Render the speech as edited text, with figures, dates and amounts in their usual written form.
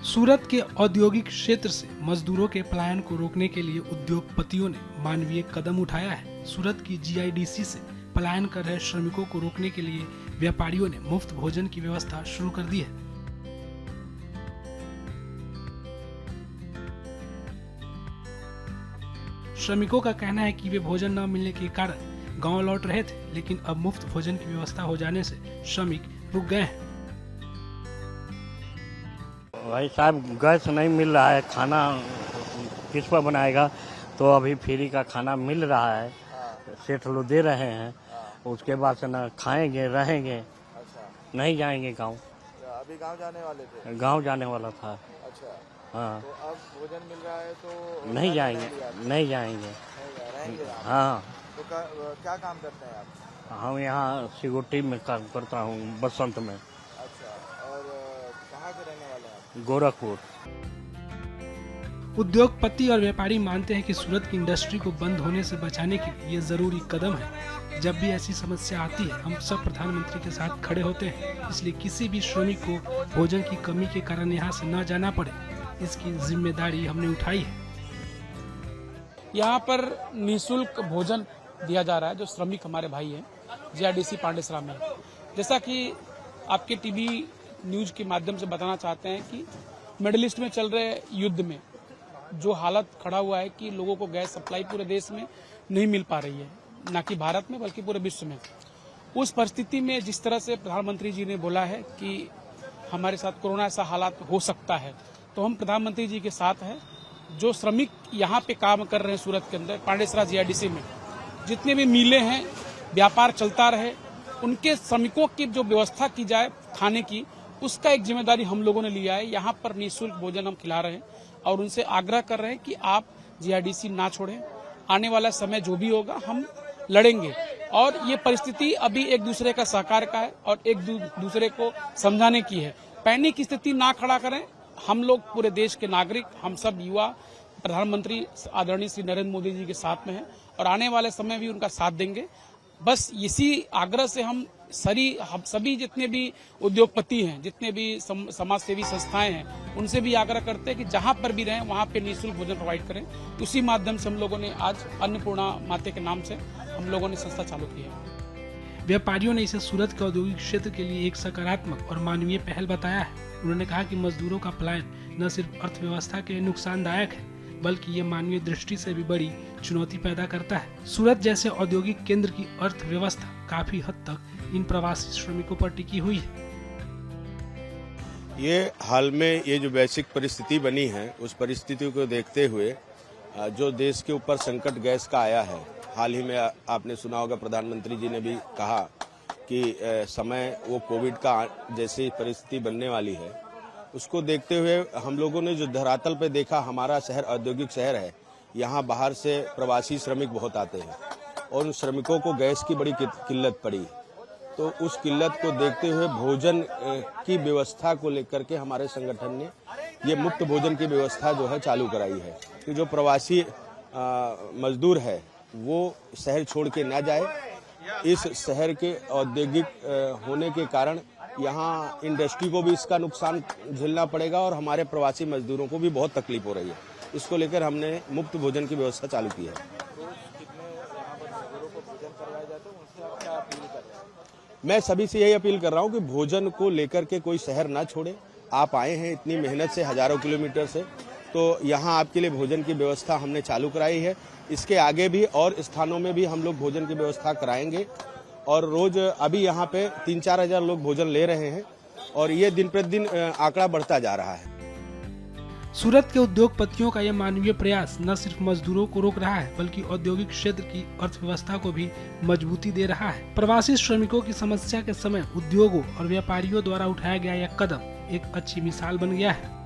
सूरत के औद्योगिक क्षेत्र से मजदूरों के पलायन को रोकने के लिए उद्योगपतियों ने मानवीय कदम उठाया है। सूरत की जीआईडीसी से पलायन कर रहे श्रमिकों को रोकने के लिए व्यापारियों ने मुफ्त भोजन की व्यवस्था शुरू कर दी है। श्रमिकों का कहना है कि वे भोजन न मिलने के कारण गांव लौट रहे थे, लेकिन अब मुफ्त भोजन की व्यवस्था हो जाने से श्रमिक रुक गए हैं। भाई साहब, गैस नहीं मिल रहा है, खाना किस पर बनाएगा? तो अभी फ्री का खाना मिल रहा है, सेठ लोग दे रहे हैं। उसके बाद से ना खाएंगे रहेंगे। अच्छा, नहीं जाएंगे गांव। अभी गांव जाने वाले थे? गांव जाने वाला था। अच्छा, हाँ। तो अब भोजन मिल रहा है तो नहीं जाएंगे, नहीं जाएंगे। रहेंगे? हाँ। तो क्या काम करते हैं आप? हम यहाँ सिक्योरिटी में काम करता हूँ, बसंत में। अच्छा, और कहाँ के रहने वाले हैं आप? गोरखपुर। उद्योगपति और व्यापारी मानते हैं कि सूरत की इंडस्ट्री को बंद होने से बचाने के लिए ये जरूरी कदम है। जब भी ऐसी समस्या आती है, हम सब प्रधानमंत्री के साथ खड़े होते हैं, इसलिए किसी भी श्रमिक को भोजन की कमी के कारण यहाँ से न जाना पड़े, इसकी जिम्मेदारी हमने उठाई है। यहाँ पर निःशुल्क भोजन दिया जा रहा है जो श्रमिक हमारे भाई हैं जीआईडीसी पांडेसरा में। जैसा कि आपके टीवी न्यूज के माध्यम से बताना चाहते हैं कि मिडिल ईस्ट में चल रहे युद्ध में जो हालत खड़ा हुआ है कि लोगों को गैस सप्लाई पूरे देश में नहीं मिल पा रही है, न कि भारत में बल्कि पूरे विश्व में। उस परिस्थिति में जिस तरह से प्रधानमंत्री जी ने बोला है कि हमारे साथ कोरोना ऐसा हालात हो सकता है, तो हम प्रधानमंत्री जी के साथ हैं। जो श्रमिक यहाँ पे काम कर रहे हैं सूरत के अंदर पांडेसरा जीआईडीसी में, जितने भी मिलें हैं, व्यापार चलता रहे, उनके श्रमिकों की जो व्यवस्था की जाए खाने की, उसका एक जिम्मेदारी हम लोगों ने लिया है। यहाँ पर निःशुल्क भोजन हम खिला रहे हैं और उनसे आग्रह कर रहे हैं कि आप जीआईडीसी ना छोड़ें। आने वाला समय जो भी होगा हम लड़ेंगे और ये परिस्थिति अभी एक दूसरे का सहकार का है और एक दूसरे को समझाने की है। पैनिक की स्थिति ना खड़ा करें। हम लोग पूरे देश के नागरिक, हम सब युवा प्रधानमंत्री आदरणीय श्री नरेंद्र मोदी जी के साथ में हैं और आने वाले समय भी उनका साथ देंगे। बस इसी आग्रह से हम सभी जितने भी उद्योगपति हैं, जितने भी समाज सेवी संस्थाएं हैं, उनसे भी आग्रह करते हैं कि जहां पर भी रहें वहां पे निःशुल्क भोजन प्रोवाइड करें। उसी माध्यम से हम लोगों ने आज अन्नपूर्णा माते के नाम से हम लोगों ने संस्था चालू की है। व्यापारियों ने इसे सूरत के औद्योगिक क्षेत्र के लिए एक सकारात्मक और मानवीय पहल बताया है। उन्होंने कहा कि मजदूरों का पलायन न सिर्फ अर्थव्यवस्था के लिए नुकसानदायक है, बल्कि ये मानवीय दृष्टि से भी बड़ी चुनौती पैदा करता है। सूरत जैसे औद्योगिक केंद्र की अर्थव्यवस्था काफी हद तक इन प्रवासी श्रमिकों पर टिकी हुई है। ये हाल में ये जो वैश्विक परिस्थिति बनी है, उस परिस्थिति को देखते हुए जो देश के ऊपर संकट गैस का आया है, हाल ही में आपने सुना होगा प्रधानमंत्री जी ने भी कहा कि समय वो कोविड का जैसी परिस्थिति बनने वाली है, उसको देखते हुए हम लोगों ने जो धरातल पे देखा, हमारा शहर औद्योगिक शहर है, यहाँ बाहर से प्रवासी श्रमिक बहुत आते हैं और उन श्रमिकों को गैस की बड़ी किल्लत पड़ी। तो उस किल्लत को देखते हुए भोजन की व्यवस्था को लेकर के हमारे संगठन ने ये मुफ्त भोजन की व्यवस्था जो है चालू कराई है कि जो प्रवासी मजदूर है वो शहर छोड़ के ना जाए। इस शहर के औद्योगिक होने के कारण यहाँ इंडस्ट्री को भी इसका नुकसान झेलना पड़ेगा और हमारे प्रवासी मजदूरों को भी बहुत तकलीफ हो रही है। इसको लेकर हमने मुफ्त भोजन की व्यवस्था चालू की है। मैं सभी से यही अपील कर रहा हूँ कि भोजन को लेकर के कोई शहर ना छोड़े। आप आए हैं इतनी मेहनत से, हजारों किलोमीटर से, तो यहाँ आपके लिए भोजन की व्यवस्था हमने चालू कराई है। इसके आगे भी और स्थानों में भी हम लोग भोजन की व्यवस्था कराएंगे और रोज अभी यहाँ पे 3-4 हजार लोग भोजन ले रहे हैं और ये दिन प्रतिदिन आंकड़ा बढ़ता जा रहा है। सूरत के उद्योगपतियों का यह मानवीय प्रयास न सिर्फ मजदूरों को रोक रहा है, बल्कि औद्योगिक क्षेत्र की अर्थव्यवस्था को भी मजबूती दे रहा है। प्रवासी श्रमिकों की समस्या के समय उद्योगों और व्यापारियों द्वारा उठाया गया यह कदम एक अच्छी मिसाल बन गया है।